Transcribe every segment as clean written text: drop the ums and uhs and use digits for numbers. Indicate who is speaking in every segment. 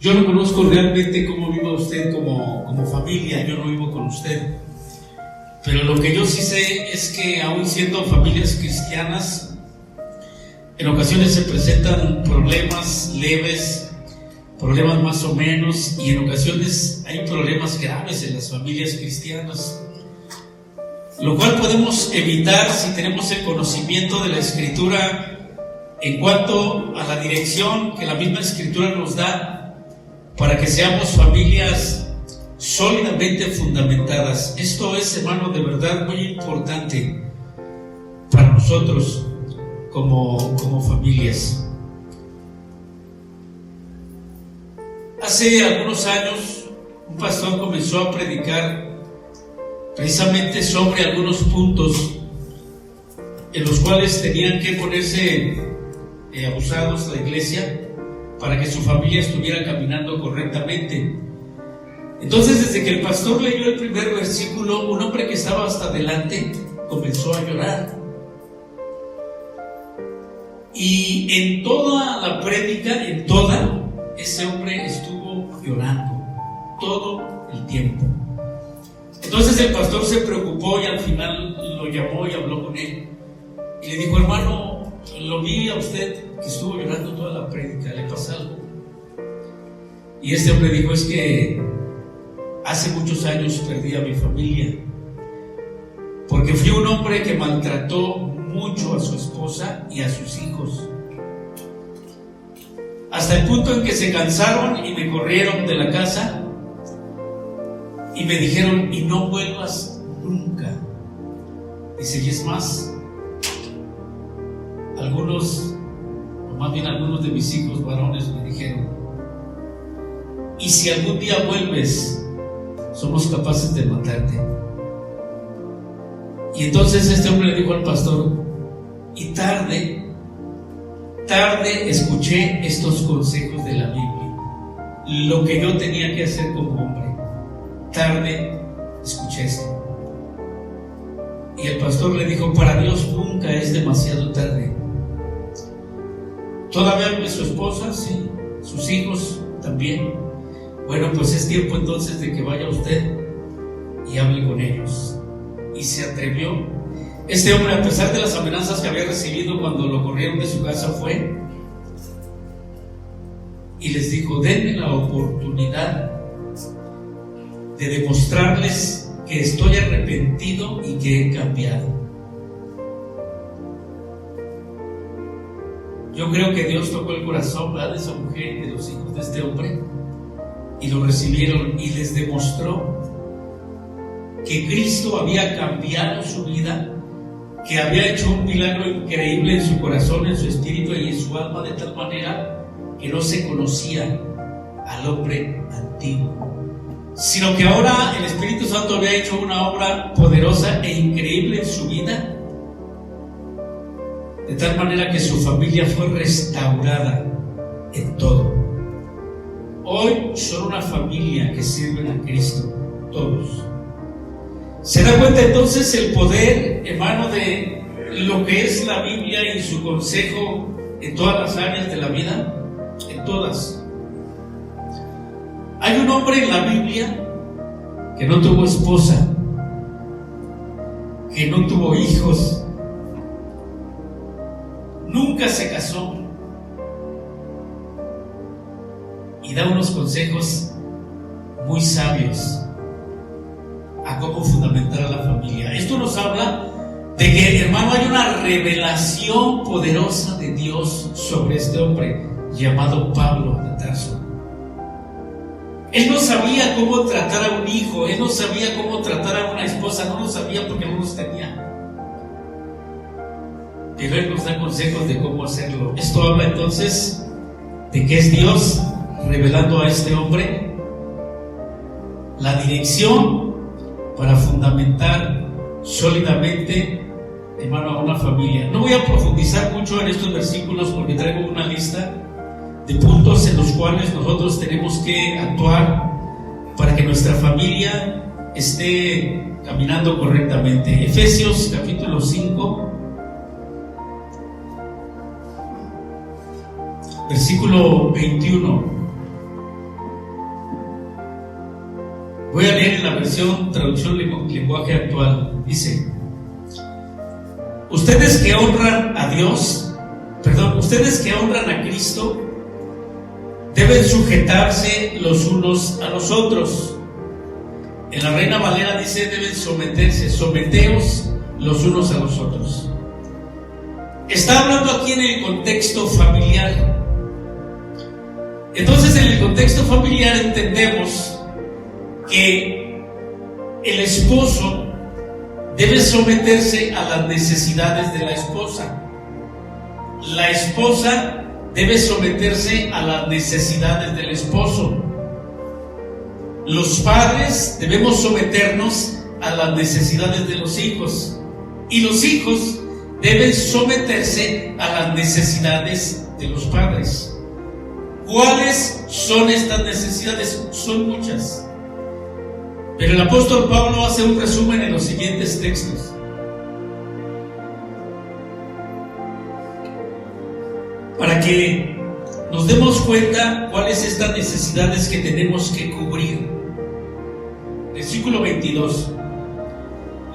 Speaker 1: Yo no conozco realmente cómo viva usted como familia, yo no vivo con usted. Pero lo que yo sí sé es que aún siendo familias cristianas, en ocasiones se presentan problemas leves, problemas más o menos, y en ocasiones hay problemas graves en las familias cristianas, lo cual podemos evitar si tenemos el conocimiento de la Escritura en cuanto a la dirección que la misma Escritura nos da para que seamos familias sólidamente fundamentadas. Esto es, hermano, de verdad muy importante para nosotros como familias. Hace algunos años un pastor comenzó a predicar precisamente sobre algunos puntos en los cuales tenían que ponerse abusados la iglesia para que su familia estuviera caminando correctamente. Entonces, desde que el pastor leyó el primer versículo, un hombre que estaba hasta adelante comenzó a llorar. Y en toda la prédica, ese hombre estuvo llorando todo el tiempo. Entonces el pastor se preocupó y al final lo llamó y habló con él. Y le dijo: hermano, lo vi a usted que estuvo llorando toda la prédica, ¿le pasa algo? Y este hombre dijo: es que hace muchos años perdí a mi familia, porque fui un hombre que maltrató mucho a su esposa y a sus hijos, hasta el punto en que se cansaron y me corrieron de la casa y me dijeron: y no vuelvas nunca. Dice: y es más, algunos de mis hijos varones me dijeron: y si algún día vuelves, somos capaces de matarte. Y entonces este hombre le dijo al pastor: y tarde escuché estos consejos de la Biblia, lo que yo tenía que hacer como hombre. Tarde escuché esto. Y el pastor le dijo: para Dios nunca es demasiado tarde. ¿Todavía vive su esposa? Sí. ¿Sus hijos también? Bueno, pues es tiempo entonces de que vaya usted y hable con ellos. Y se atrevió. Este hombre, a pesar de las amenazas que había recibido cuando lo corrieron de su casa, fue y les dijo: denme la oportunidad de demostrarles que estoy arrepentido y que he cambiado. Yo creo que Dios tocó el corazón, ¿verdad?, de esa mujer y de los hijos de este hombre, y lo recibieron y les demostró que Cristo había cambiado su vida, que había hecho un milagro increíble en su corazón, en su espíritu y en su alma, de tal manera que no se conocía al hombre antiguo, sino que ahora el Espíritu Santo había hecho una obra poderosa e increíble en su vida, de tal manera que su familia fue restaurada en todo. Hoy son una familia que sirven a Cristo, todos. ¿Se da cuenta entonces el poder, hermano, de lo que es la Biblia y su consejo en todas las áreas de la vida? En todas. Hay un hombre en la Biblia que no tuvo esposa, que no tuvo hijos, nunca se casó, y da unos consejos muy sabios a cómo fundamentar a la familia. Esto nos habla de que, hermano, hay una revelación poderosa de Dios sobre este hombre llamado Pablo de Tarso. Él no sabía cómo tratar a un hijo, él no sabía cómo tratar a una esposa, no lo sabía porque no los tenía. Pero él nos da consejos de cómo hacerlo. Esto habla entonces de que es Dios revelando a este hombre la dirección para fundamentar sólidamente, hermano, a una familia. No voy a profundizar mucho en estos versículos porque traigo una lista de puntos en los cuales nosotros tenemos que actuar para que nuestra familia esté caminando correctamente. Efesios capítulo 5, versículo 21. Voy a leer en la versión traducción lenguaje actual. Dice: ustedes que honran a Cristo, deben sujetarse los unos a los otros. En la Reina Valera dice: deben someteos los unos a los otros. Está hablando aquí en el contexto familiar. Entonces, en el contexto familiar entendemos que el esposo debe someterse a las necesidades de la esposa. La esposa debe someterse a las necesidades del esposo. Los padres debemos someternos a las necesidades de los hijos. Y los hijos deben someterse a las necesidades de los padres. ¿Cuáles son estas necesidades? Son muchas. Pero el apóstol Pablo hace un resumen en los siguientes textos. Para que nos demos cuenta cuáles estas necesidades que tenemos que cubrir. Versículo 22.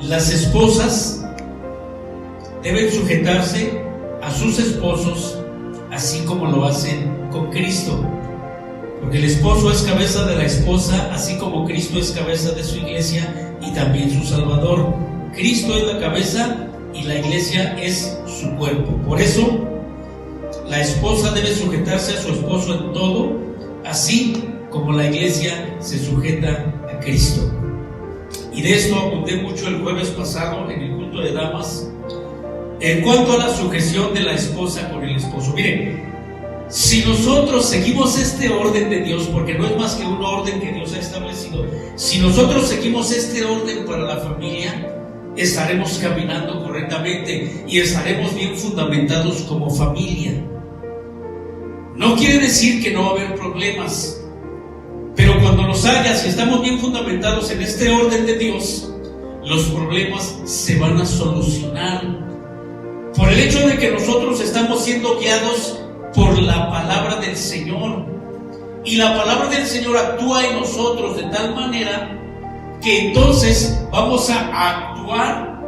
Speaker 1: Las esposas deben sujetarse a sus esposos, así como lo hacen con Cristo. Porque el esposo es cabeza de la esposa, así como Cristo es cabeza de su iglesia y también su Salvador. Cristo es la cabeza y la iglesia es su cuerpo. Por eso, la esposa debe sujetarse a su esposo en todo, así como la iglesia se sujeta a Cristo. Y de esto abundé mucho el jueves pasado en el culto de damas, en cuanto a la sujeción de la esposa con el esposo. Miren, si nosotros seguimos este orden de Dios, porque no es más que un orden que Dios ha establecido, si nosotros seguimos este orden para la familia, estaremos caminando correctamente y estaremos bien fundamentados como familia. No quiere decir que no va a haber problemas, pero cuando los haya, si estamos bien fundamentados en este orden de Dios, los problemas se van a solucionar por el hecho de que nosotros estamos siendo guiados por la palabra del Señor, y la palabra del Señor actúa en nosotros de tal manera que entonces vamos a actuar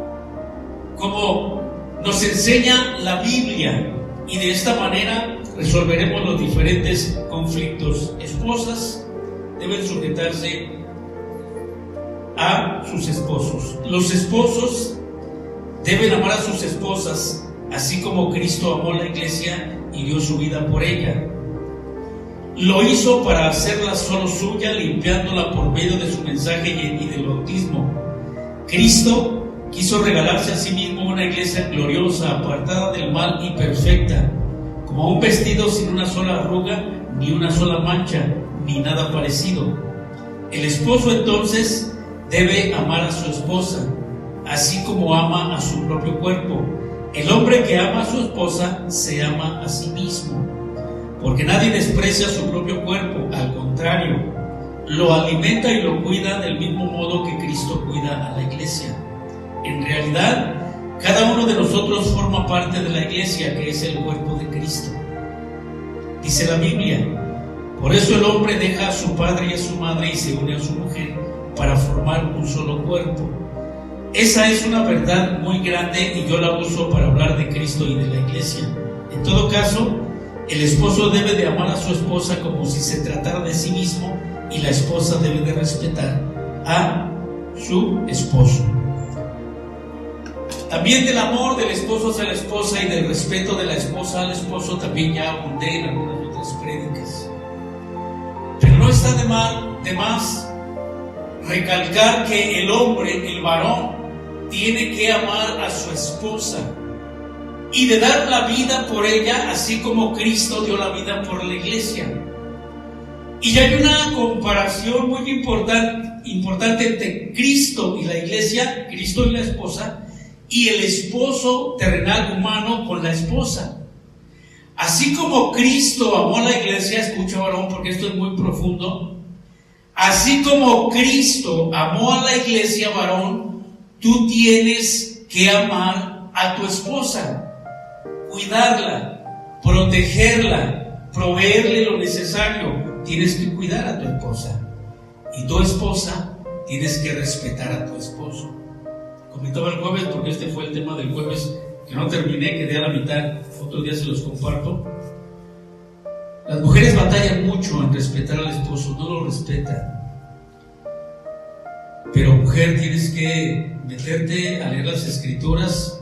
Speaker 1: como nos enseña la Biblia, y de esta manera resolveremos los diferentes conflictos. Esposas deben sujetarse a sus esposos. Los esposos deben amar a sus esposas, así como Cristo amó a la iglesia y dio su vida por ella. Lo hizo para hacerla solo suya, limpiándola por medio de su mensaje y del bautismo. Cristo quiso regalarse a sí mismo una iglesia gloriosa, apartada del mal y perfecta, como un vestido sin una sola arruga, ni una sola mancha, ni nada parecido. El esposo entonces debe amar a su esposa, así como ama a su propio cuerpo. El hombre que ama a su esposa se ama a sí mismo, porque nadie desprecia su propio cuerpo, al contrario, lo alimenta y lo cuida del mismo modo que Cristo cuida a la iglesia. En realidad, cada uno de nosotros forma parte de la iglesia, que es el cuerpo de Cristo. Dice la Biblia: por eso el hombre deja a su padre y a su madre y se une a su mujer para formar un solo cuerpo. Esa es una verdad muy grande y yo la uso para hablar de Cristo y de la iglesia. En todo caso, el esposo debe de amar a su esposa como si se tratara de sí mismo, y la esposa debe de respetar a su esposo. También del amor del esposo hacia la esposa y del respeto de la esposa al esposo también ya abundé en algunas otras prédicas. Pero no está de más recalcar que el hombre, el varón, tiene que amar a su esposa y de dar la vida por ella, así como Cristo dio la vida por la iglesia. Y hay una comparación muy importante entre Cristo y la iglesia, Cristo y la esposa, y el esposo terrenal humano con la esposa. Así como Cristo amó a la iglesia, escucha varón porque esto es muy profundo, así como Cristo amó a la iglesia, varón, tú tienes que amar a tu esposa, cuidarla, protegerla, proveerle lo necesario. Tienes que cuidar a tu esposa, y tu esposa tienes que respetar a tu esposo. Comentaba el jueves, porque este fue el tema del jueves, que no terminé, quedé a la mitad, otro día se los comparto. Las mujeres batallan mucho en respetar al esposo, no lo respetan. Pero mujer, tienes que meterte a leer las escrituras,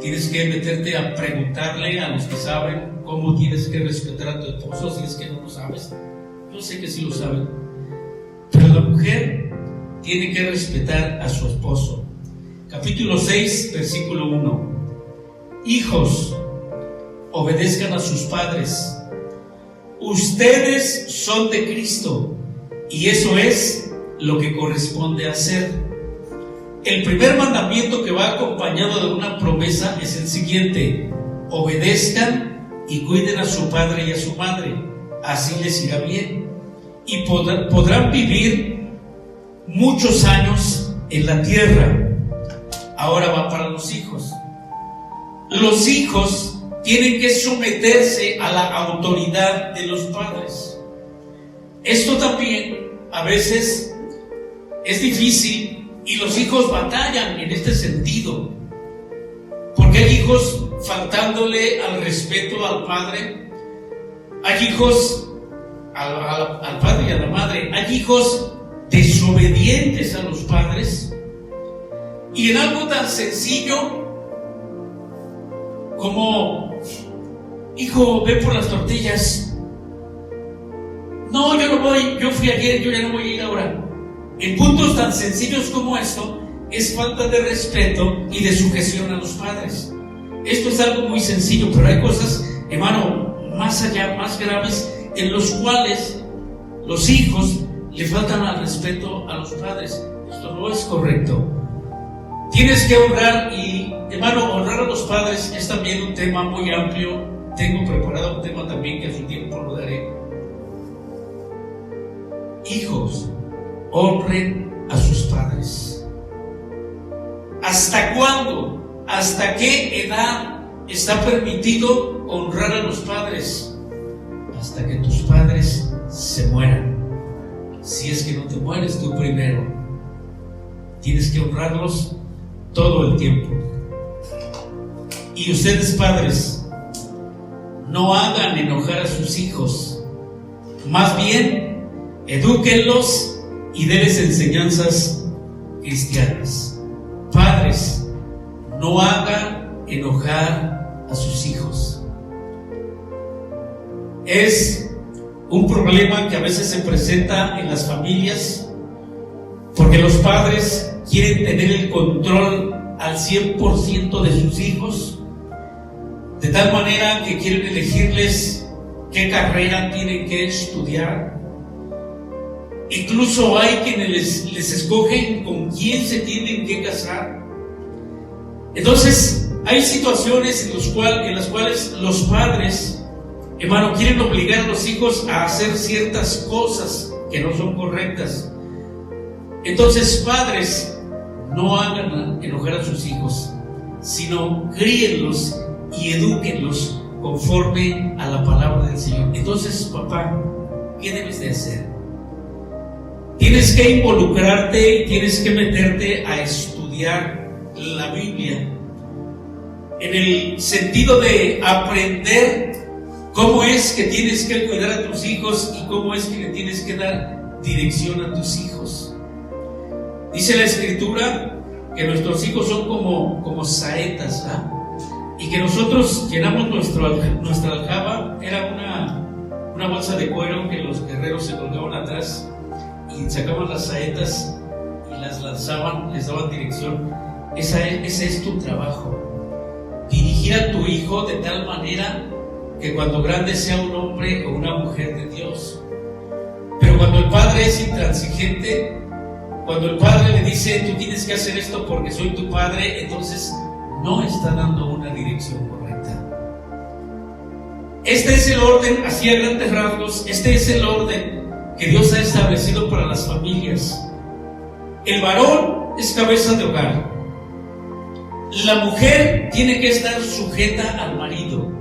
Speaker 1: tienes que meterte a preguntarle a los que saben cómo tienes que respetar a tu esposo, si es que no lo sabes. Yo sé que sí lo saben, pero la mujer tiene que respetar a su esposo. Capítulo 6, versículo 1. Hijos, obedezcan a sus padres. Ustedes son de Cristo, y eso es lo que corresponde hacer. El primer mandamiento, que va acompañado de una promesa, es el siguiente: obedezcan y cuiden a su padre y a su madre, así les irá bien, y podrán vivir muchos años en la tierra. Ahora va para los hijos. Los hijos tienen que someterse a la autoridad de los padres. Esto también a veces es difícil y los hijos batallan en este sentido, porque hay hijos faltándole al respeto al padre, hay hijos al padre y a la madre, hay hijos desobedientes a los padres, y en algo tan sencillo como: hijo, ve por las tortillas. No, yo no voy, yo fui ayer, yo ya no voy a ir ahora. En puntos tan sencillos como esto, es falta de respeto y de sujeción a los padres. Esto es algo muy sencillo, pero hay cosas, hermano, más allá, más graves, en los cuales los hijos le faltan al respeto a los padres. Esto no es correcto. Tienes que honrar, y hermano, honrar a los padres es también un tema muy amplio. Tengo preparado un tema también que a su tiempo lo daré. Hijos, honren a sus padres. ¿Hasta cuándo? ¿Hasta qué edad está permitido honrar a los padres? Hasta que tus padres se mueran. Si es que no te mueres tú primero, tienes que honrarlos todo el tiempo. Y ustedes, padres, no hagan enojar a sus hijos, más bien edúquenlos y denles enseñanzas cristianas. Padres, no hagan enojar a sus hijos. Es un problema que a veces se presenta en las familias, porque los padres quieren tener el control al 100% de sus hijos, de tal manera que quieren elegirles qué carrera tienen que estudiar. Incluso hay quienes les escogen con quién se tienen que casar. Entonces hay situaciones en las cuales los padres, hermano, quieren obligar a los hijos a hacer ciertas cosas que no son correctas. Entonces, padres, no hagan enojar a sus hijos, sino críenlos y edúquenlos conforme a la palabra del Señor. Entonces, papá, ¿qué debes de hacer? Tienes que involucrarte y tienes que meterte a estudiar la Biblia, en el sentido de aprender cómo es que tienes que cuidar a tus hijos y cómo es que le tienes que dar dirección a tus hijos. Dice la Escritura que nuestros hijos son como saetas, ¿verdad? Y que nosotros llenamos nuestra aljaba. Era una bolsa de cuero que los guerreros se colgaban atrás y sacaban las saetas y las lanzaban, les daban dirección. Ese es tu trabajo: dirigir a tu hijo de tal manera que cuando grande sea un hombre o una mujer de Dios. Pero cuando el padre es intransigente, cuando el padre le dice: tú tienes que hacer esto porque soy tu padre, entonces no está dando una dirección correcta. Este es el orden, así a grandes rasgos, este es el orden que Dios ha establecido para las familias. El varón es cabeza de hogar. La mujer tiene que estar sujeta al marido.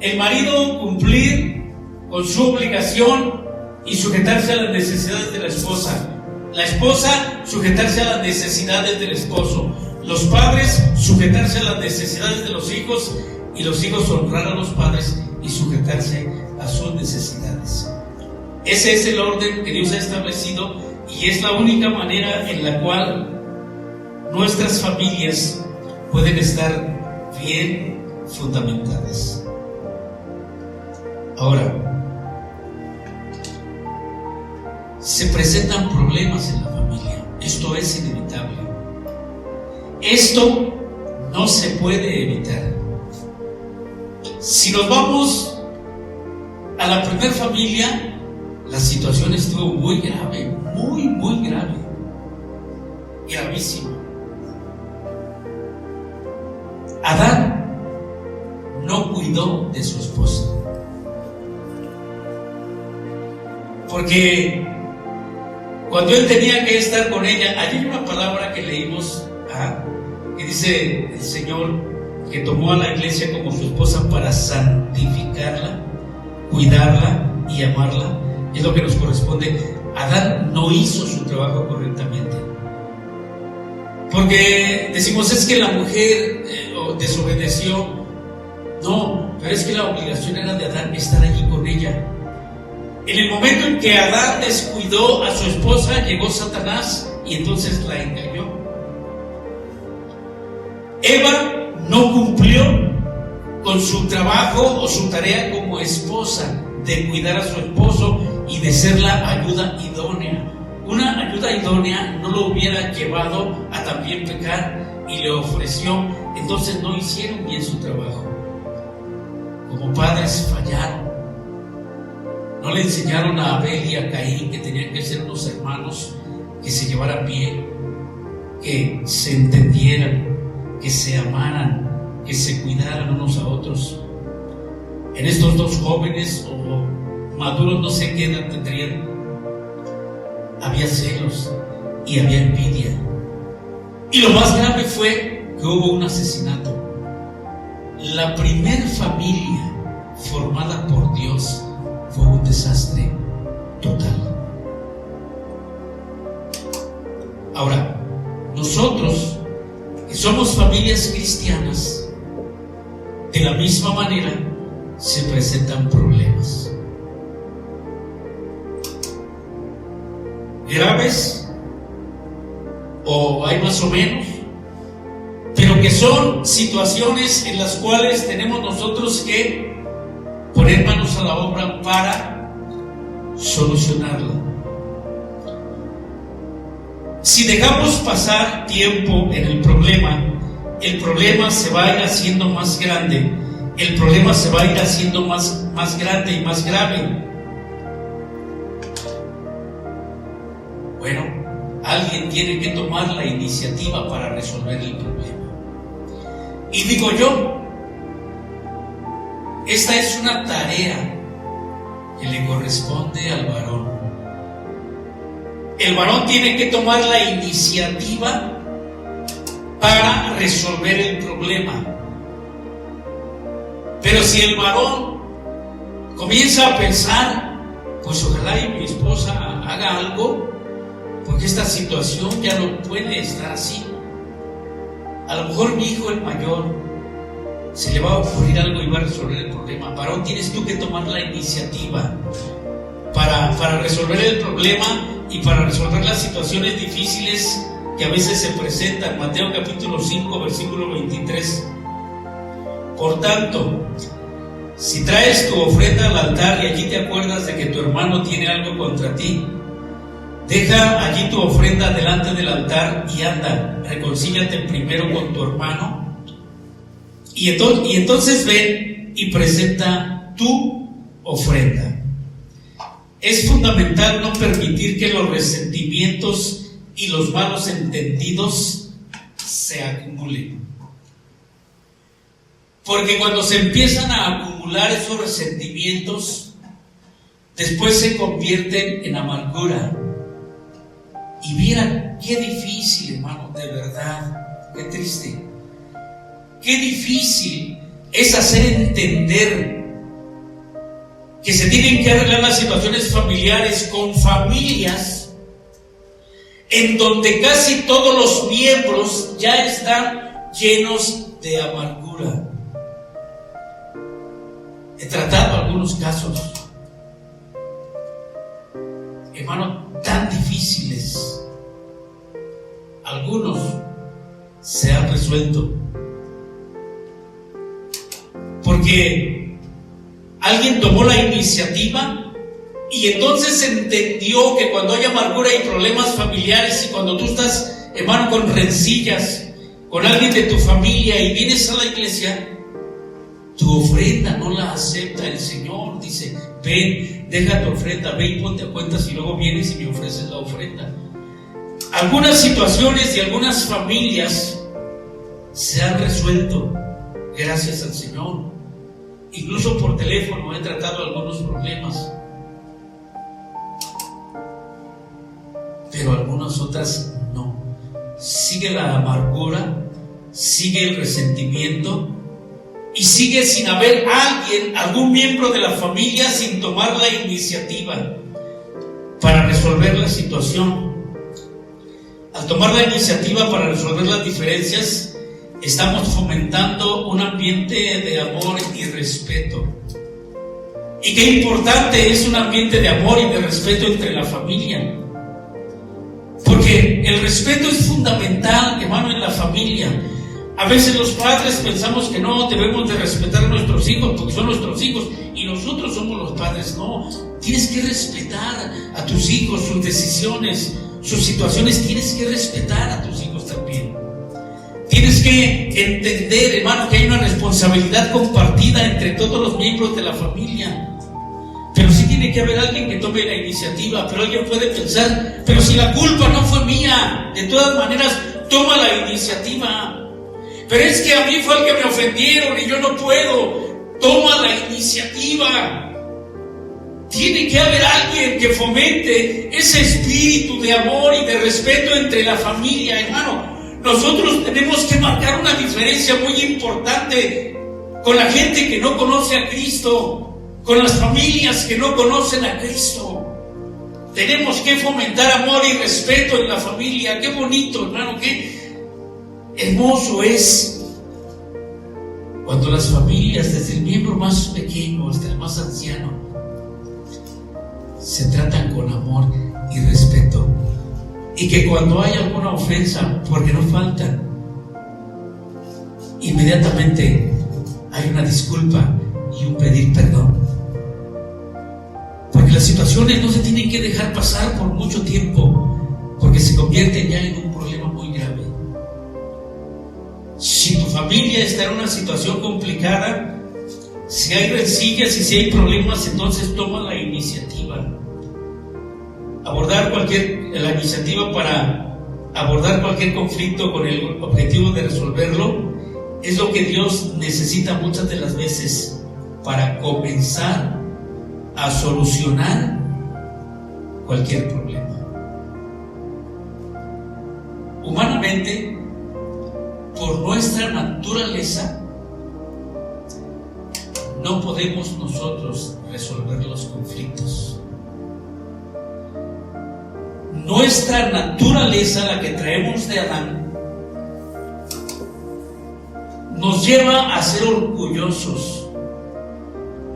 Speaker 1: El marido cumplir con su obligación y sujetarse a las necesidades de la esposa. La esposa, sujetarse a las necesidades del esposo. Los padres, sujetarse a las necesidades de los hijos. Y los hijos, honrar a los padres y sujetarse a sus necesidades. Ese es el orden que Dios ha establecido y es la única manera en la cual nuestras familias pueden estar bien fundamentadas. Ahora, se presentan problemas en la familia. Esto es inevitable. Esto no se puede evitar. Si nos vamos a la primera familia, la situación estuvo muy grave, muy grave, gravísima. Adán no cuidó de su esposa, porque cuando él tenía que estar con ella, hay una palabra que leímos, que dice el Señor que tomó a la iglesia como su esposa para santificarla, cuidarla y amarla. Es lo que nos corresponde. Adán no hizo su trabajo correctamente, porque decimos es que la mujer desobedeció. No, pero es que la obligación era de Adán estar allí con ella. En el momento en que Adán descuidó a su esposa, llegó Satanás y entonces la engañó. Eva no cumplió con su trabajo o su tarea como esposa de cuidar a su esposo y de ser la ayuda idónea. Una ayuda idónea no lo hubiera llevado a también pecar y le ofreció. Entonces no hicieron bien su trabajo. Como padres fallaron. No le enseñaron a Abel y a Caín que tenían que ser unos hermanos que se llevaran bien, que se entendieran, que se amaran, que se cuidaran unos a otros. En estos dos jóvenes o maduros, no sé qué edad tendrían, había celos y había envidia. Y lo más grave fue que hubo un asesinato. La primer familia formada por Dios fue un desastre total. Ahora, nosotros que somos familias cristianas, de la misma manera se presentan problemas graves, o hay más o menos, pero que son situaciones en las cuales tenemos nosotros que poner manos a la obra para solucionarla. Si dejamos pasar tiempo en el problema se va a ir haciendo más grande, el problema se va a ir haciendo más grande y más grave. Bueno, alguien tiene que tomar la iniciativa para resolver el problema. Y digo yo, esta es una tarea que le corresponde al varón. El varón tiene que tomar la iniciativa para resolver el problema. Pero si el varón comienza a pensar, pues ojalá y mi esposa haga algo, porque esta situación ya no puede estar así. A lo mejor mi hijo, el mayor, se le va a ocurrir algo y va a resolver el problema. Varón, tienes tú que tomar la iniciativa para resolver el problema y para resolver las situaciones difíciles que a veces se presentan. Mateo capítulo 5, versículo 23. Por tanto, si traes tu ofrenda al altar y allí te acuerdas de que tu hermano tiene algo contra ti, deja allí tu ofrenda delante del altar y anda, reconcíliate primero con tu hermano y entonces ven y presenta tu ofrenda. Es fundamental no permitir que los resentimientos y los malos entendidos se acumulen. Porque cuando se empiezan a acumular esos resentimientos, después se convierten en amargura. Y vieran qué difícil, hermano, de verdad, qué triste. Qué difícil es hacer entender que se tienen que arreglar las situaciones familiares con familias en donde casi todos los miembros ya están llenos de amargura. He tratado algunos casos, hermano, tan difíciles. Algunos se han resuelto porque alguien tomó la iniciativa y entonces entendió que cuando hay amargura y problemas familiares, y cuando tú estás, hermano, con rencillas con alguien de tu familia y vienes a la iglesia, tu ofrenda no la acepta el Señor. Dice: ven, deja tu ofrenda, ve y ponte a cuentas y luego vienes y me ofreces la ofrenda. Algunas situaciones de algunas familias se han resuelto gracias al Señor. Incluso por teléfono he tratado algunos problemas, pero algunas otras no. Sigue la amargura, sigue el resentimiento y sigue sin haber algún miembro de la familia sin tomar la iniciativa para resolver la situación. Al tomar la iniciativa para resolver las diferencias, estamos fomentando un ambiente de amor y respeto. Y qué importante es un ambiente de amor y de respeto entre la familia, porque el respeto es fundamental, hermano, en la familia. A veces los padres pensamos que no debemos de respetar a nuestros hijos porque son nuestros hijos y nosotros somos los padres. No, tienes que respetar a tus hijos, sus decisiones, sus situaciones. Tienes que respetar a tus hijos también. Tienes que entender, hermano, que hay una responsabilidad compartida entre todos los miembros de la familia. Pero sí tiene que haber alguien que tome la iniciativa. Pero alguien puede pensar: pero si la culpa no fue mía, de todas maneras toma la iniciativa. Pero es que a mí fue el que me ofendieron y yo no puedo. Toma la iniciativa. Tiene que haber alguien que fomente ese espíritu de amor y de respeto entre la familia, hermano. Nosotros tenemos que marcar una diferencia muy importante con la gente que no conoce a Cristo, con las familias que no conocen a Cristo. Tenemos que fomentar amor y respeto en la familia. Qué bonito, hermano, qué hermoso es cuando las familias, desde el miembro más pequeño hasta el más anciano, se tratan con amor y respeto. Y que cuando hay alguna ofensa, porque no faltan, inmediatamente hay una disculpa y un pedir perdón. Porque las situaciones no se tienen que dejar pasar por mucho tiempo, porque se convierten ya en un problema muy grave. Si tu familia está en una situación complicada, si hay rencillas y si hay problemas, entonces toma la iniciativa. La iniciativa para abordar cualquier conflicto con el objetivo de resolverlo es lo que Dios necesita muchas de las veces para comenzar a solucionar cualquier problema. Humanamente, por nuestra naturaleza, no podemos nosotros resolver los conflictos. Nuestra naturaleza, la que traemos de Adán, nos lleva a ser orgullosos,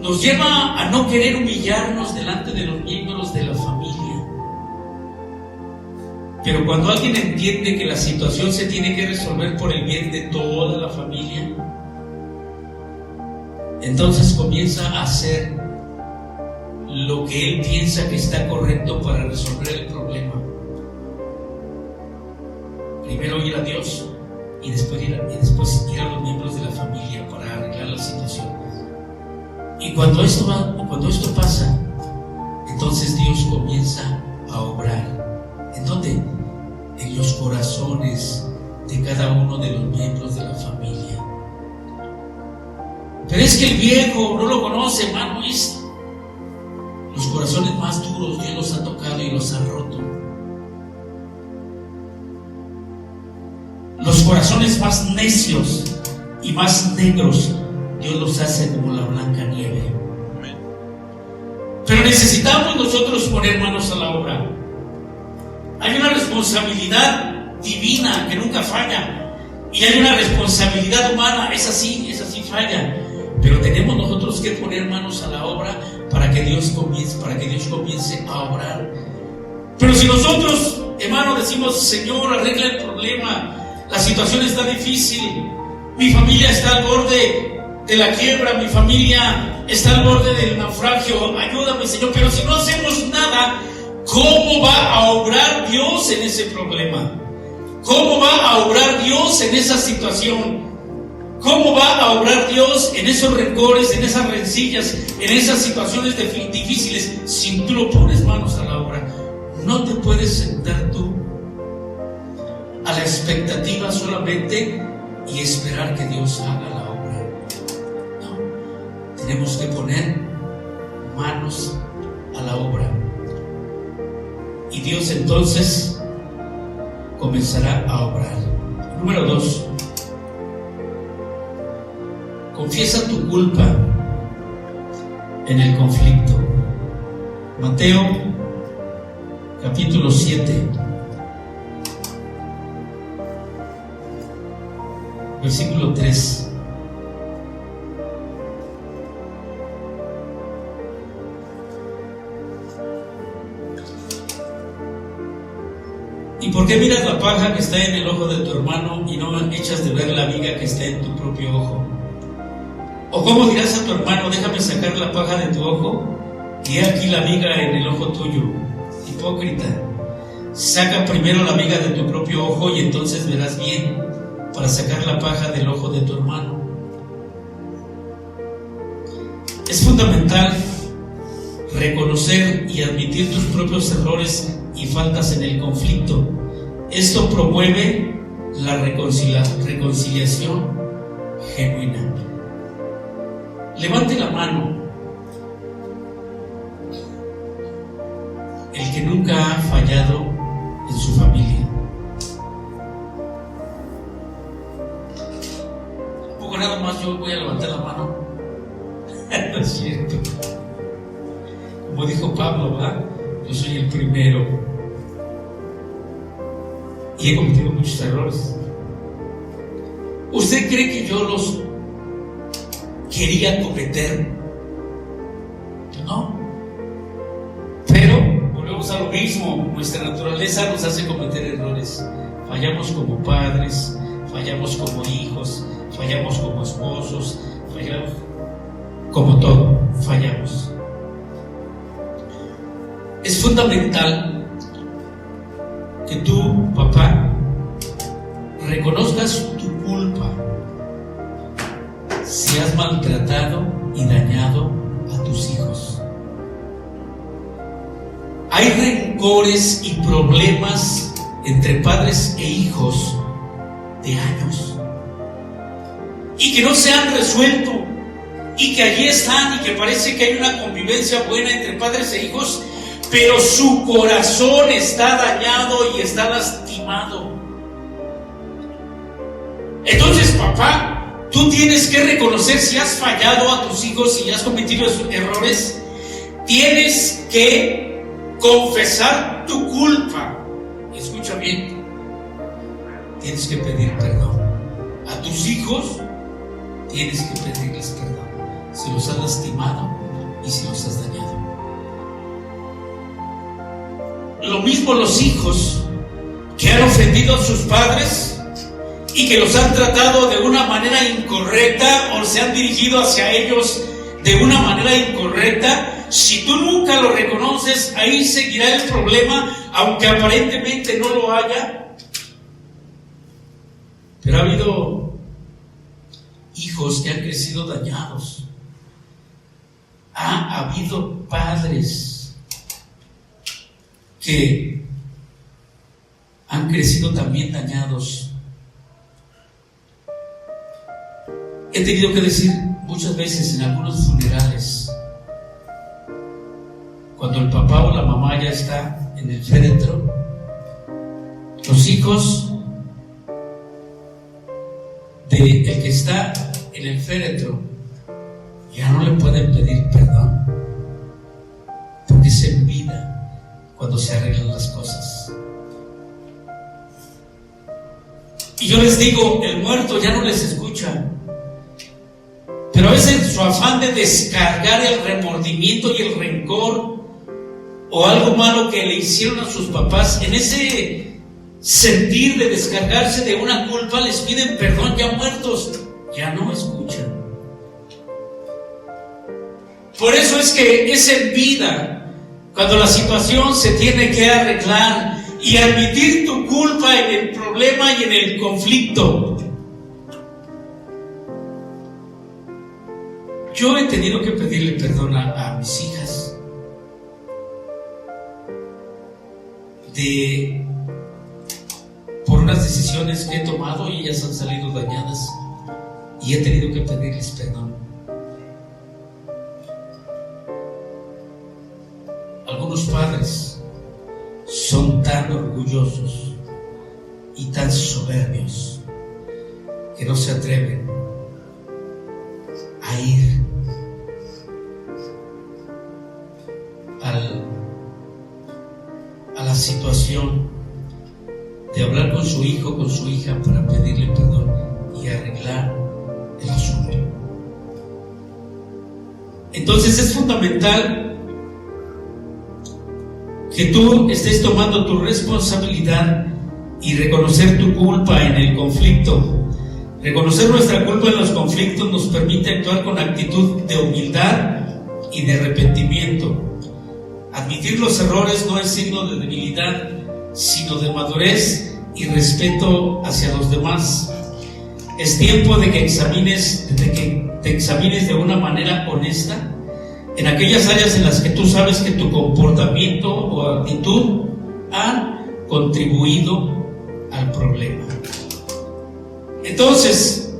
Speaker 1: nos lleva a no querer humillarnos delante de los miembros de la familia. Pero cuando alguien entiende que la situación se tiene que resolver por el bien de toda la familia, entonces comienza a hacer lo que él piensa que está correcto para resolver el problema. Primero ir a Dios y después ir a los miembros de la familia para arreglar la situación. Y cuando esto pasa, entonces Dios comienza a obrar. ¿En dónde? En los corazones de cada uno de los miembros de la familia. Pero es que el viejo no lo conoce, hermano. Los corazones más duros Dios los ha tocado y los ha roto. Los corazones más necios y más negros Dios los hace como la blanca nieve. Pero necesitamos nosotros poner manos a la obra. Hay una responsabilidad divina que nunca falla, y hay una responsabilidad humana, esa sí falla. Pero tenemos nosotros que poner manos a la obra para que Dios comience a obrar. Pero si nosotros, hermano, decimos: Señor, arregla el problema, la situación está difícil, mi familia está al borde de la quiebra, mi familia está al borde del naufragio, ayúdame, Señor. Pero si no hacemos nada, ¿cómo va a obrar Dios en ese problema? ¿Cómo va a obrar Dios en esa situación? ¿Cómo va a obrar Dios en esos rencores, en esas rencillas, en esas situaciones difíciles, si tú no pones manos a la obra? No te puedes sentar tú a la expectativa solamente y esperar que Dios haga la obra. No, tenemos que poner manos a la obra, y Dios entonces comenzará a obrar. Número 2, confiesa tu culpa en el conflicto. Mateo capítulo 7, versículo 3. ¿Y por qué miras la paja que está en el ojo de tu hermano y no echas de ver la viga que está en tu propio ojo? ¿O cómo dirás a tu hermano: déjame sacar la paja de tu ojo, y he aquí la viga en el ojo tuyo? Hipócrita, saca primero la viga de tu propio ojo, y entonces verás bien para sacar la paja del ojo de tu hermano. Es fundamental reconocer y admitir tus propios errores y faltas en el conflicto. Esto promueve la reconciliación genuina. Levante la mano el que nunca ha fallado en su familia. ¿Tampoco nada más yo voy a levantar la mano? No es cierto. Como dijo Pablo, ¿verdad? Yo soy el primero y he cometido muchos errores. ¿Usted cree que yo los quería cometer? No. Pero volvemos a lo mismo. Nuestra naturaleza nos hace cometer errores. Fallamos como padres, fallamos como hijos, fallamos como esposos, fallamos como todo, fallamos. Es fundamental que tú, papá, reconozcas tu culpa si has maltratado y dañado a tus hijos. Hay rencores y problemas entre padres e hijos de años y que no se han resuelto, y que allí están, y que parece que hay una convivencia buena entre padres e hijos, pero su corazón está dañado y está lastimado. Entonces, papá, tú tienes que reconocer si has fallado a tus hijos, si has cometido errores. Tienes que confesar tu culpa. Escucha bien. Tienes que pedir perdón. A tus hijos tienes que pedirles perdón si los has lastimado y si los has dañado. Lo mismo los hijos que han ofendido a sus padres y que los han tratado de una manera incorrecta o se han dirigido hacia ellos de una manera incorrecta. Si tú nunca lo reconoces, ahí seguirá el problema, aunque aparentemente no lo haya. Pero ha habido hijos que han crecido dañados. Ha habido padres que han crecido también dañados. He tenido que decir muchas veces en algunos funerales, cuando el papá o la mamá ya está en el féretro, los hijos del que está en el féretro ya no le pueden pedir perdón, porque es en vida cuando se arreglan las cosas. Y yo les digo, el muerto ya no les escucha. Pero a veces en su afán de descargar el remordimiento y el rencor o algo malo que le hicieron a sus papás, en ese sentir de descargarse de una culpa, les piden perdón ya muertos, ya no escuchan. Por eso es que es en vida cuando la situación se tiene que arreglar y admitir tu culpa en el problema y en el conflicto. Yo he tenido que pedirle perdón a mis hijas por unas decisiones que he tomado y ellas han salido dañadas y he tenido que pedirles perdón. Algunos padres son tan orgullosos y tan soberbios que no se atreven a ir a la situación de hablar con su hijo, con su hija, para pedirle perdón y arreglar el asunto. Entonces es fundamental que tú estés tomando tu responsabilidad y reconocer tu culpa en el conflicto. Reconocer nuestra culpa en los conflictos nos permite actuar con actitud de humildad y de arrepentimiento. Admitir los errores no es signo de debilidad, sino de madurez y respeto hacia los demás. Es tiempo de que te examines de una manera honesta en aquellas áreas en las que tú sabes que tu comportamiento o actitud han contribuido al problema. Entonces,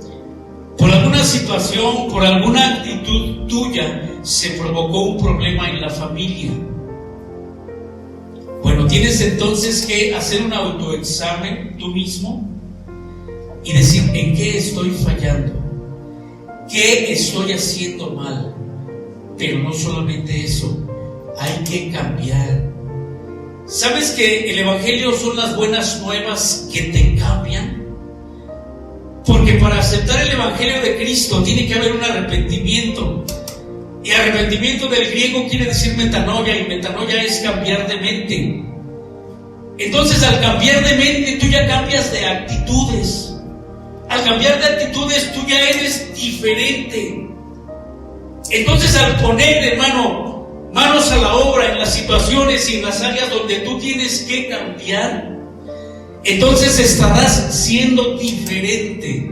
Speaker 1: por alguna situación, por alguna actitud tuya, se provocó un problema en la familia. Bueno, tienes entonces que hacer un autoexamen tú mismo y decir, ¿en qué estoy fallando? ¿Qué estoy haciendo mal? Pero no solamente eso, hay que cambiar. ¿Sabes que el Evangelio son las buenas nuevas que te cambian? Porque para aceptar el Evangelio de Cristo tiene que haber un arrepentimiento. Y arrepentimiento del griego quiere decir metanoia, y metanoia es cambiar de mente. Entonces, al cambiar de mente, tú ya cambias de actitudes. Al cambiar de actitudes, tú ya eres diferente. Entonces, al poner, hermano, manos a la obra en las situaciones y en las áreas donde tú tienes que cambiar, entonces estarás siendo diferente.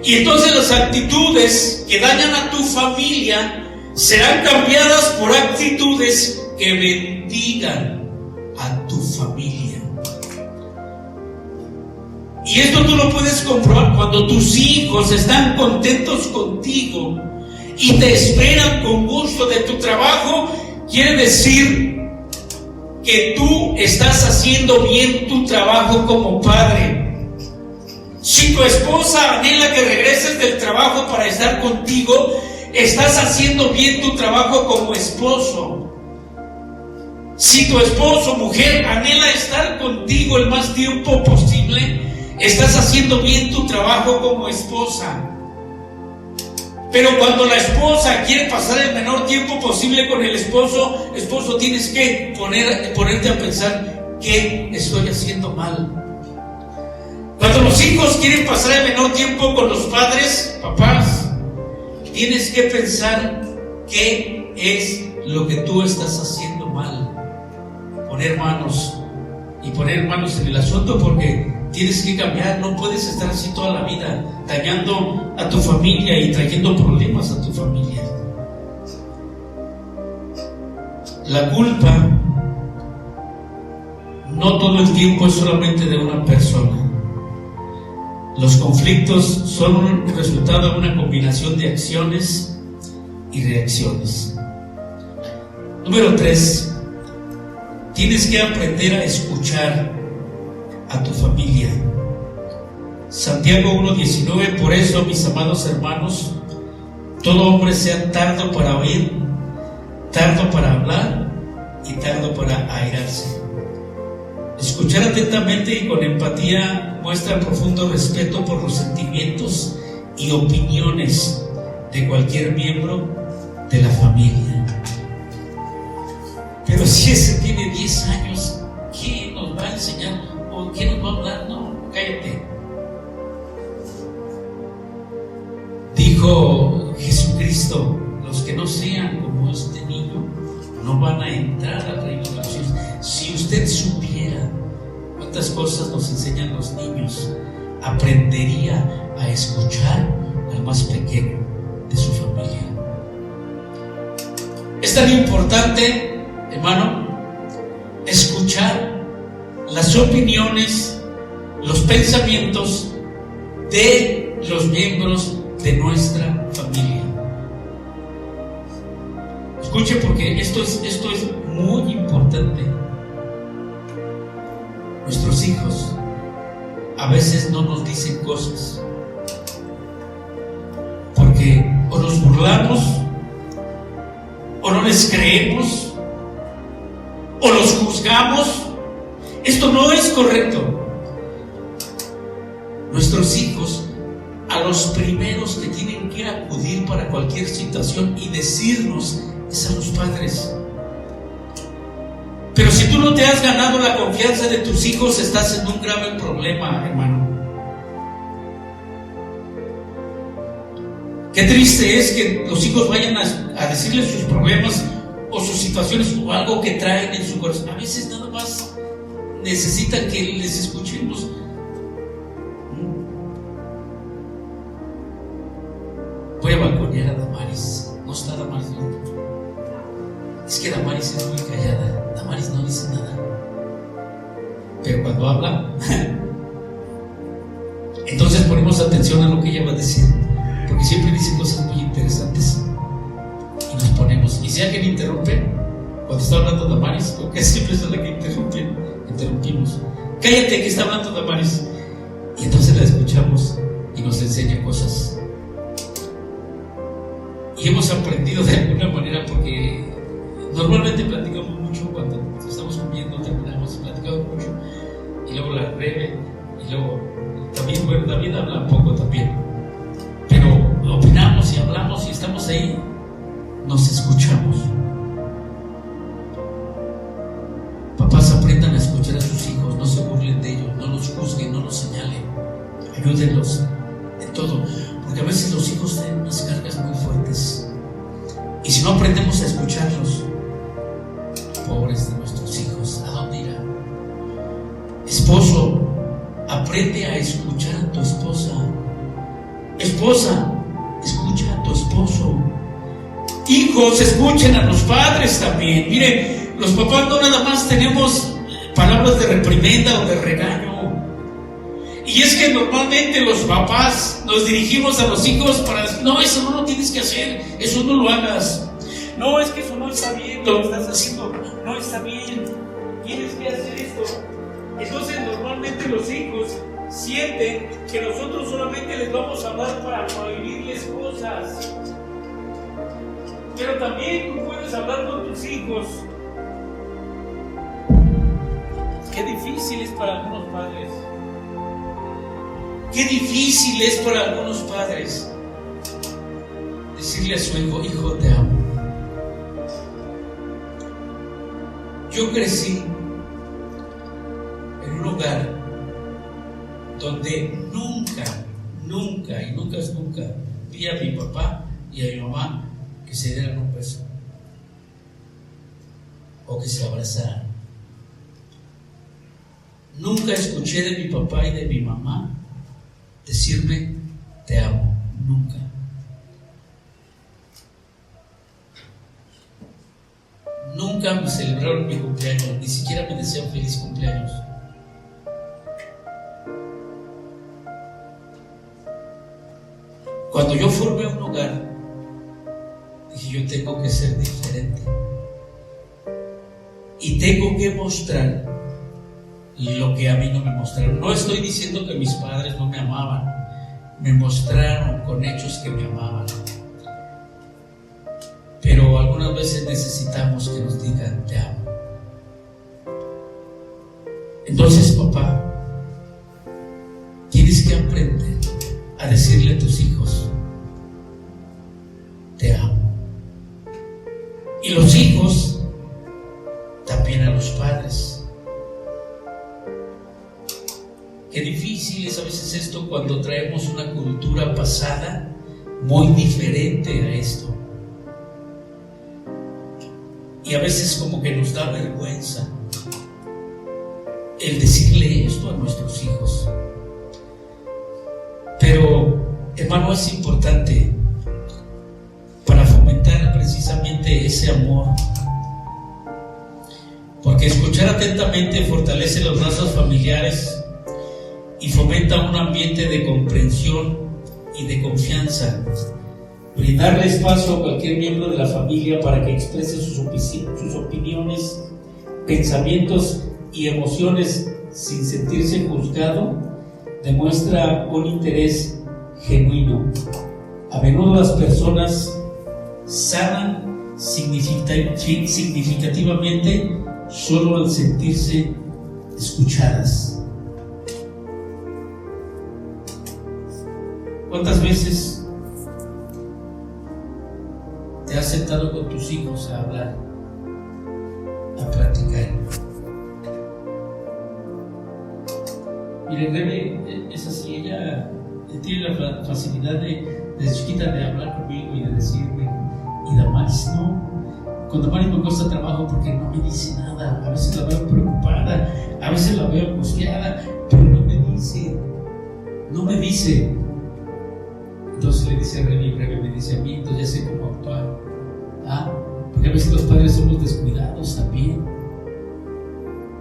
Speaker 1: Y entonces las actitudes que dañan a tu familia serán cambiadas por actitudes que bendigan a tu familia. Y esto tú lo puedes comprobar cuando tus hijos están contentos contigo y te esperan con gusto de tu trabajo. Quiere decir que tú estás haciendo bien tu trabajo como padre. Si tu esposa anhela que regreses del trabajo para estar contigo, estás haciendo bien tu trabajo como esposo. Si tu esposo, mujer, anhela estar contigo el más tiempo posible, estás haciendo bien tu trabajo como esposa. Pero cuando la esposa quiere pasar el menor tiempo posible con el esposo, tienes que ponerte a pensar, ¿qué estoy haciendo mal? Cuando los hijos quieren pasar el menor tiempo con los padres, papás, tienes que pensar qué es lo que tú estás haciendo mal. Poner manos en el asunto, porque tienes que cambiar. No puedes estar así toda la vida, dañando a tu familia y trayendo problemas a tu familia. La culpa no todo el tiempo es solamente de una persona. Los conflictos son un resultado de una combinación de acciones y reacciones. Número 3, tienes que aprender a escuchar a tu familia. Santiago 1:19, por eso, mis amados hermanos, todo hombre sea tardo para oír, tardo para hablar y tardo para airarse. Escuchar atentamente y con empatía muestra profundo respeto por los sentimientos y opiniones de cualquier miembro de la familia. Pero si ese tiene 10 años, ¿qué nos va a enseñar? ¿O qué nos va a hablar? No, cállate. Dijo Jesucristo: los que no sean como este niño no van a entrar al reino de los cielos. Si usted supiera cuántas cosas nos enseñan los niños, aprendería a escuchar al más pequeño de su familia. Es tan importante, hermano, escuchar las opiniones, los pensamientos de los miembros de nuestra familia. Escuche, porque esto es muy importante. Nuestros hijos a veces no nos dicen cosas porque o nos burlamos, o no les creemos, o los juzgamos. Esto no es correcto. Nuestros hijos, a los primeros que tienen que acudir para cualquier situación y decirnos, es a los padres. Pero si tú no te has ganado la confianza de tus hijos, estás en un grave problema, hermano. Qué triste es que los hijos vayan a decirles sus problemas o sus situaciones o algo que traen en su corazón. A veces nada más necesitan que les escuchemos. Voy a balconear a Damaris. No está Damaris, ¿no? Es que Damaris es muy callada. Damaris no dice nada. Pero cuando habla, entonces ponemos atención a lo que ella va a decir. Porque siempre dice cosas muy interesantes. Y nos ponemos. Y si alguien interrumpe, cuando está hablando Damaris, porque siempre es la que interrumpimos. Cállate, que está hablando Damaris. Y entonces la escuchamos y nos enseña cosas. Y hemos aprendido de alguna manera, porque normalmente platicamos mucho cuando estamos comiendo, terminamos y platicamos mucho, y luego la Rebe, y luego también, bueno, David habla un poco también, pero opinamos y hablamos y estamos ahí, nos escuchamos. Papás, aprendan a escuchar a sus hijos, no se burlen de ellos, no los juzguen, no los señalen, ayúdenlos en todo, porque a veces los hijos tienen unas cargas muy fuertes, y si no aprendemos a escucharlos, pobres de nuestros hijos, ¿a dónde irán? Esposo, aprende a escuchar a tu esposa. Esposa, escucha a tu esposo. Hijos, escuchen a los padres también. Miren, los papás no nada más tenemos palabras de reprimenda o de regaño. Y es que normalmente los papás nos dirigimos a los hijos para decir: no, eso no lo tienes que hacer, eso no lo hagas. No, es que eso no está bien, lo que estás haciendo no está bien, tienes que hacer esto. Entonces normalmente los hijos sienten que nosotros solamente les vamos a hablar para prohibirles cosas. Pero también tú puedes hablar con tus hijos. Qué difícil es para algunos padres. Qué difícil es para algunos padres decirle a su hijo: hijo, te amo. Yo crecí en un hogar donde nunca vi a mi papá y a mi mamá que se dieran un beso o que se abrazaran. Nunca escuché de mi papá y de mi mamá decirme: te amo. Nunca. Nunca me celebraron mi cumpleaños, ni siquiera me desearon feliz cumpleaños. Cuando yo formé un hogar, dije: yo tengo que ser diferente y tengo que mostrar lo que a mí no me mostraron. No estoy diciendo que mis padres no me amaban, me mostraron con hechos que me amaban. Pero algunas veces necesitamos que nos digan: te amo. Entonces, papá, tienes que aprender a decirle a tus hijos: te amo. Y los hijos también a los padres. Qué difícil es a veces esto cuando traemos una cultura pasada muy diferente a esto. Y a veces como que nos da vergüenza el decirle esto a nuestros hijos. Pero, hermano, es importante para fomentar precisamente ese amor, porque escuchar atentamente fortalece los lazos familiares y fomenta un ambiente de comprensión y de confianza. Brindarle espacio a cualquier miembro de la familia para que exprese sus opiniones, pensamientos y emociones sin sentirse juzgado demuestra un interés genuino. A menudo las personas sanan significativamente solo al sentirse escuchadas. ¿Cuántas veces te has sentado con tus hijos a hablar, a platicar? Mire, Rebe es así, ella tiene la facilidad desde chiquita de hablar conmigo y de decirme: y Damaris, no. Con Damaris me cuesta trabajo porque no me dice nada. A veces la veo preocupada, a veces la veo angustiada, pero no me dice. Entonces le dice a Rebe, y Rebe me dice a mí, entonces ya sé cómo actuar. Porque a veces los padres somos descuidados también.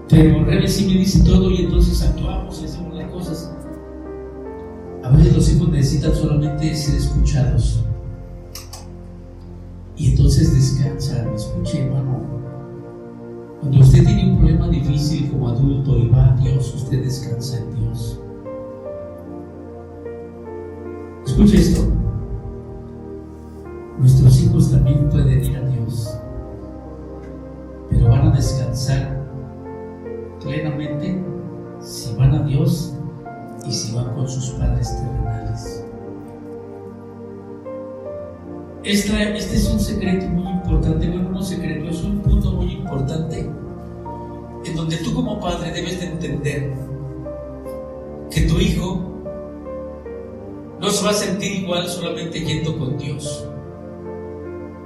Speaker 1: Pero Rebe sí me dice todo y entonces actuamos y hacemos las cosas. A veces los hijos necesitan solamente ser escuchados. Y entonces descansa. Escuche, hermano. Cuando usted tiene un problema difícil como adulto y va a Dios, usted descansa en Dios. Escuche esto. Nuestros hijos también pueden ir a Dios, pero van a descansar plenamente si van a Dios y si van con sus padres terrenales. Este es un secreto muy importante. Bueno, no secreto, es un punto muy importante en donde tú como padre debes de entender que tu hijo no se va a sentir igual solamente yendo con Dios.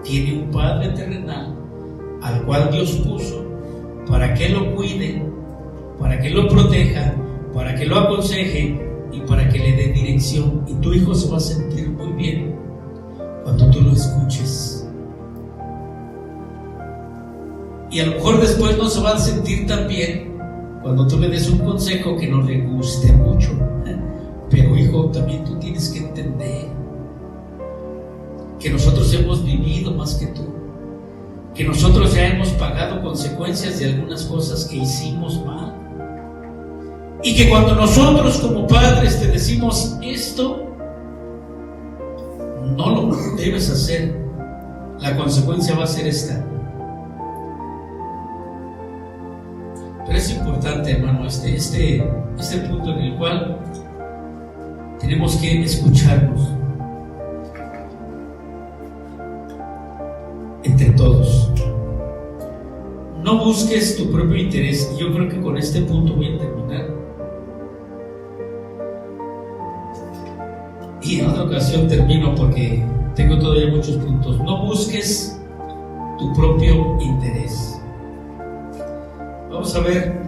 Speaker 1: Tiene un Padre terrenal al cual Dios puso para que lo cuide, para que lo proteja, para que lo aconseje y para que le dé dirección. Y tu hijo se va a sentir muy bien cuando tú lo escuches. Y a lo mejor después no se va a sentir tan bien cuando tú le des un consejo que no le guste mucho. Pero hijo, también tú tienes que entender que nosotros hemos vivido más que tú, que nosotros ya hemos pagado consecuencias de algunas cosas que hicimos mal, y que cuando nosotros como padres te decimos esto, no lo debes hacer, la consecuencia va a ser esta. Pero es importante, hermano, este punto en el cual tenemos que escucharnos entre todos. No busques tu propio interés. Y yo creo que con este punto voy a terminar. Y en otra ocasión termino porque tengo todavía muchos puntos. No busques tu propio interés. Vamos a ver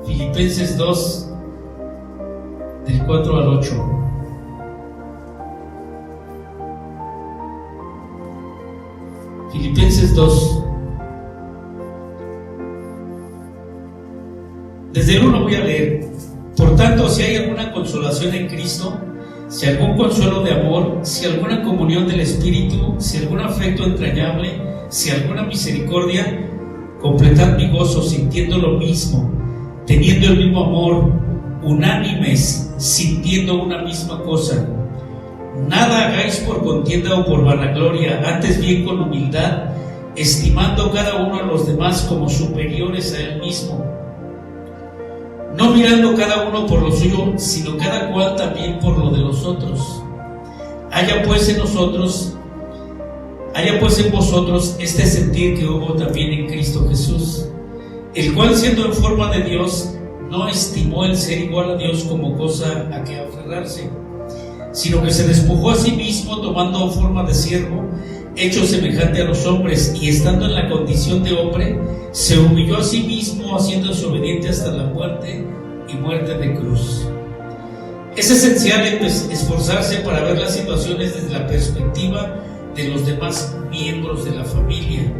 Speaker 1: Filipenses 2, del 4 al 8. Filipenses 2. Desde el 1 voy a leer. Por tanto, si hay alguna consolación en Cristo, si algún consuelo de amor, si alguna comunión del Espíritu, si algún afecto entrañable, si alguna misericordia, completad mi gozo sintiendo lo mismo, teniendo el mismo amor, unánimes, sintiendo una misma cosa. Nada hagáis por contienda o por vanagloria, antes bien con humildad, estimando cada uno a los demás como superiores a él mismo, no mirando cada uno por lo suyo, sino cada cual también por lo de los otros. Haya pues en vosotros este sentir que hubo también en Cristo Jesús, el cual, siendo en forma de Dios, no estimó el ser igual a Dios como cosa a que aferrarse, sino que se despojó a sí mismo, tomando forma de siervo, hecho semejante a los hombres, y estando en la condición de hombre, se humilló a sí mismo, haciéndose obediente hasta la muerte y muerte de cruz. Es esencial esforzarse para ver las situaciones desde la perspectiva de los demás miembros de la familia.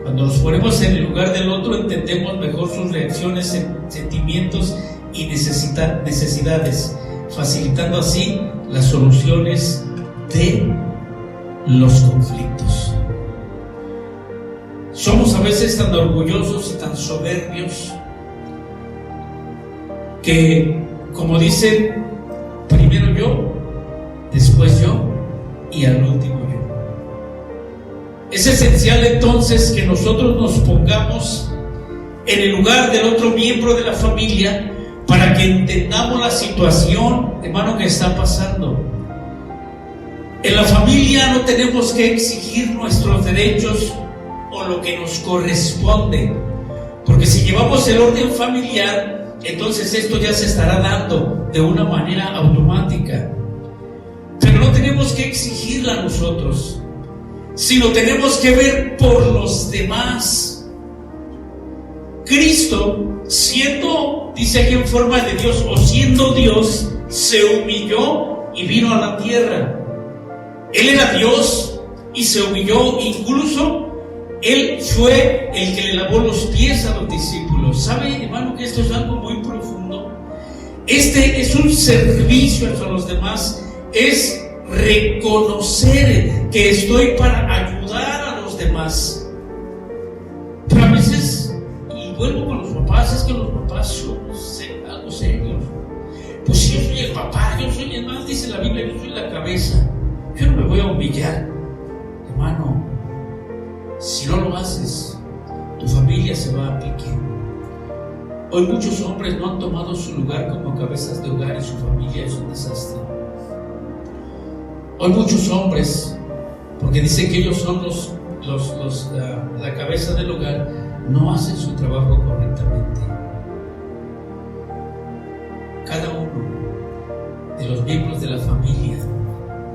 Speaker 1: Cuando nos ponemos en el lugar del otro, entendemos mejor sus reacciones, sentimientos y necesidades, facilitando así las soluciones de los conflictos. Somos a veces tan orgullosos y tan soberbios que, como dicen, primero yo, después yo y al último yo. Es esencial entonces que nosotros nos pongamos en el lugar del otro miembro de la familia para que entendamos la situación, hermano, que está pasando. En la familia no tenemos que exigir nuestros derechos o lo que nos corresponde, porque si llevamos el orden familiar, entonces esto ya se estará dando de una manera automática. Pero no tenemos que exigirla nosotros, sino tenemos que ver por los demás. Cristo, siendo, dice aquí, en forma de Dios, o siendo Dios, se humilló y vino a la tierra. Él era Dios y se humilló, incluso Él fue el que le lavó los pies a los discípulos. ¿Sabe, hermano, que esto es algo muy profundo? Este es un servicio a los demás, es reconocer que estoy para ayudar a los demás. Pero a veces, y vuelvo con los papás, es que los papás son algo serios. Pues si yo soy el papá, yo soy el más, dice la Biblia, yo soy la cabeza, yo no me voy a humillar. Hermano, si no lo haces, tu familia se va a pique. Hoy muchos hombres no han tomado su lugar como cabezas de hogar y su familia es un desastre. Hoy muchos hombres, porque dicen que ellos son la cabeza del hogar, no hacen su trabajo correctamente. Cada uno de los miembros de la familia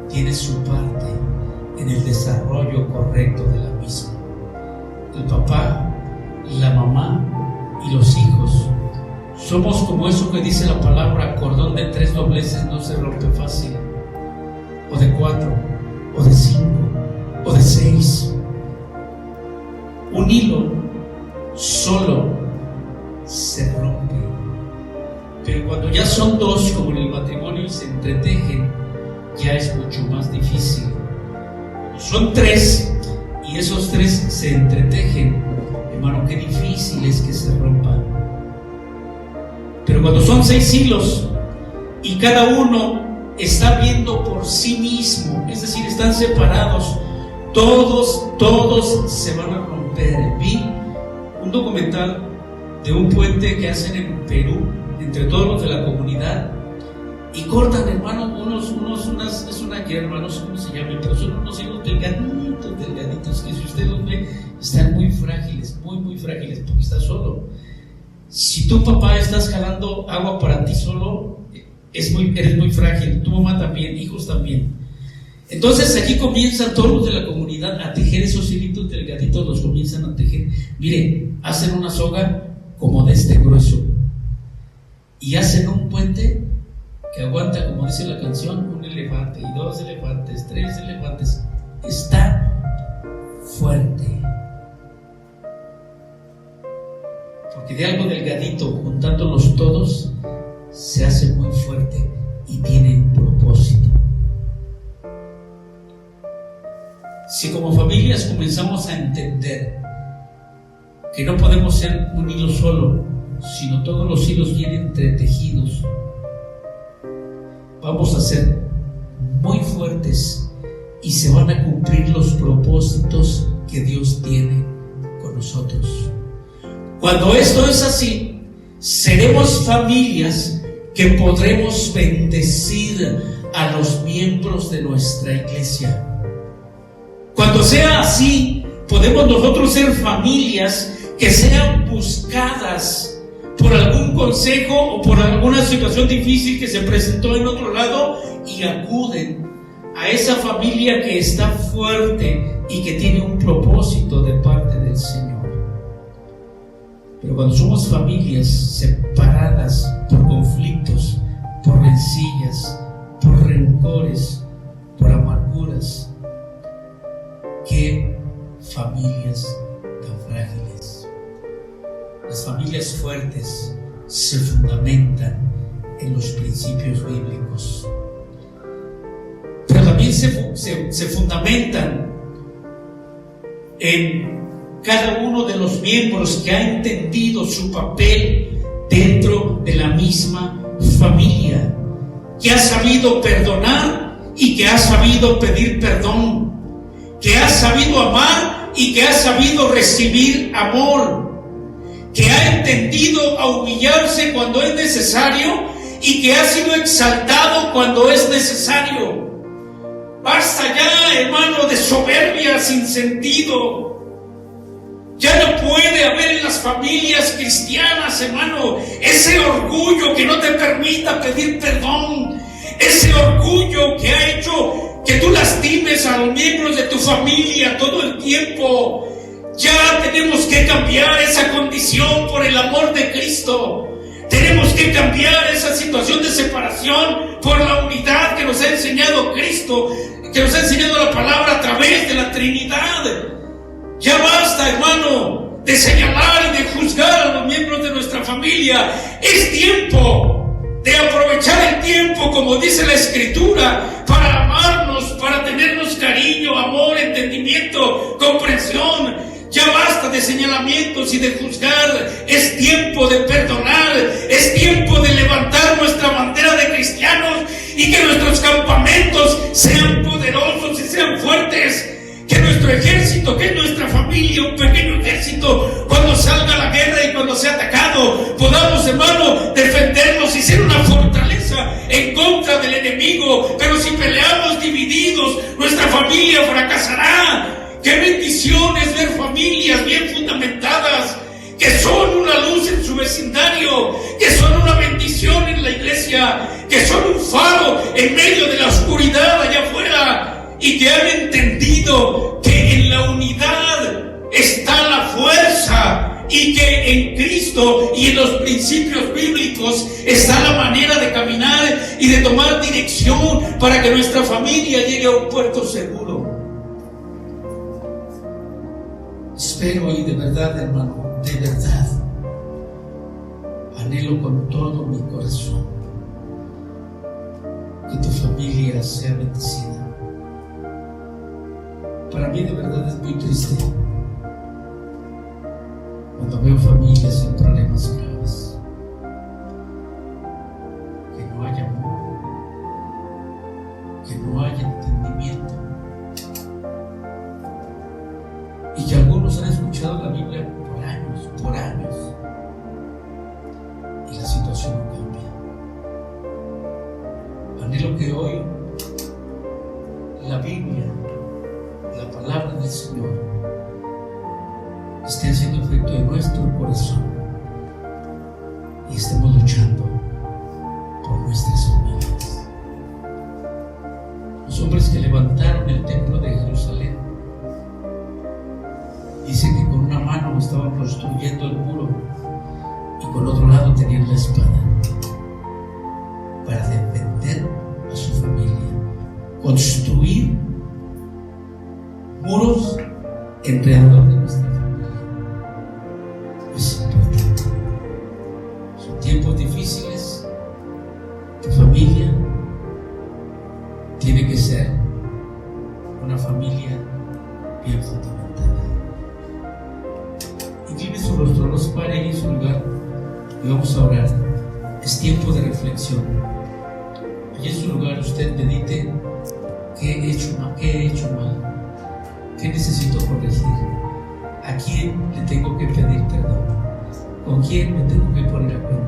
Speaker 1: tiene su parte en el desarrollo correcto de la misma. El papá, la mamá y los hijos somos como eso que dice la palabra: cordón de 3 dobleces no se rompe fácil, o de 4, o de 5, o de 6. Un hilo solo se rompe, pero cuando ya son 2, como en el matrimonio, y se entretejen, ya es mucho más difícil. Son 3 y esos 3 se entretejen, hermano, qué difícil es que se rompan. Pero cuando son 6 hilos y cada uno está viendo por sí mismo, es decir, están separados, todos se van a romper. Vi un documental de un puente que hacen en Perú entre todos los de la comunidad y cortan, hermano, es una hierba, no sé cómo se llama, pero son unos hilos delgaditos, que si usted los ve, están muy frágiles, muy frágiles, porque está solo. Si tu papá estás jalando agua para ti solo, eres muy frágil, tu mamá también, hijos también. Entonces aquí comienzan todos los de la comunidad a tejer esos hilitos delgaditos, los comienzan a tejer. Mire, hacen una soga como de este grueso y hacen un puente que aguanta, como dice la canción, 1 elefante y 2 elefantes, 3 elefantes. Está fuerte, porque de algo delgadito, juntándolos todos, se hace muy fuerte y tiene un propósito. Si como familias comenzamos a entender que no podemos ser un hilo solo, sino todos los hilos vienen entretejidos, vamos a ser muy fuertes y se van a cumplir los propósitos que Dios tiene con nosotros. Cuando esto es así, seremos familias que podremos bendecir a los miembros de nuestra iglesia. Cuando sea así, podemos nosotros ser familias que sean buscadas por algún consejo o por alguna situación difícil que se presentó en otro lado y acuden a esa familia que está fuerte y que tiene un propósito de parte del Señor. Pero cuando somos familias separadas por conflictos, por rencillas, por rencores, por amarguras, qué familias tan frágiles. Las familias fuertes se fundamentan en los principios bíblicos, pero también se fundamentan en cada uno de los miembros que ha entendido su papel dentro de la misma familia, que ha sabido perdonar y que ha sabido pedir perdón, que ha sabido amar y que ha sabido recibir amor, que ha entendido a humillarse cuando es necesario y que ha sido exaltado cuando es necesario. Basta ya, hermano, de soberbia sin sentido. Ya no puede haber en las familias cristianas, hermano, ese orgullo que no te permita pedir perdón, ese orgullo que ha hecho que tú lastimes a los miembros de tu familia todo el tiempo. Ya tenemos que cambiar esa condición por el amor de Cristo. Tenemos que cambiar esa situación de separación por la unidad que nos ha enseñado Cristo, que nos ha enseñado la palabra a través de la Trinidad. Ya basta, hermano, de señalar y de juzgar a los miembros de nuestra familia. Es tiempo de aprovechar el tiempo, como dice la Escritura, para amarnos, para tenernos cariño, amor, entendimiento, comprensión. Ya basta de señalamientos y de juzgar. Es tiempo de perdonar. Es tiempo de levantar nuestra bandera de cristianos y que nuestros campamentos sean poderosos y sean fuertes. Que nuestro ejército, que es nuestra familia, un pequeño ejército, cuando salga la guerra y cuando sea atacado, podamos, hermano, defendernos y ser una fortaleza en contra del enemigo. Pero si peleamos divididos, nuestra familia fracasará. Qué bendición es ver familias bien fundamentadas, que son una luz en su vecindario, que son una bendición en la iglesia, que son un faro en medio de la oscuridad allá afuera, y que han entendido que en la unidad está la fuerza y que en Cristo y en los principios bíblicos está la manera de caminar y de tomar dirección para que nuestra familia llegue a un puerto seguro. Espero y de verdad, hermano, de verdad, anhelo con todo mi corazón que tu familia sea bendecida. Para mí de verdad es muy triste cuando veo familias en problemas graves, que no hay amor, que no hay entendimiento, y que algunos han escuchado la Biblia por años, y la situación no cambia. Anhelo que hoy la Biblia, la palabra del Señor, esté haciendo efecto en nuestro corazón y estemos luchando por nuestras familias. Los hombres que levantaron el templo de Jerusalén, dice que con una mano estaban construyendo el muro y con otro lado tenían la espada para defender a su familia, construir muros alrededor de nuestra familia. Es importante. Son tiempos difíciles. Tu familia tiene que ser una familia bien fundamentada. Incline su rostro, no se pare en su lugar y vamos a orar. Es tiempo de reflexión. Y en su lugar usted medite: ¿qué he hecho mal? ¿Qué he hecho mal? ¿Qué necesito corregir? ¿A quién le tengo que pedir perdón? ¿con quién me tengo que poner a cuenta?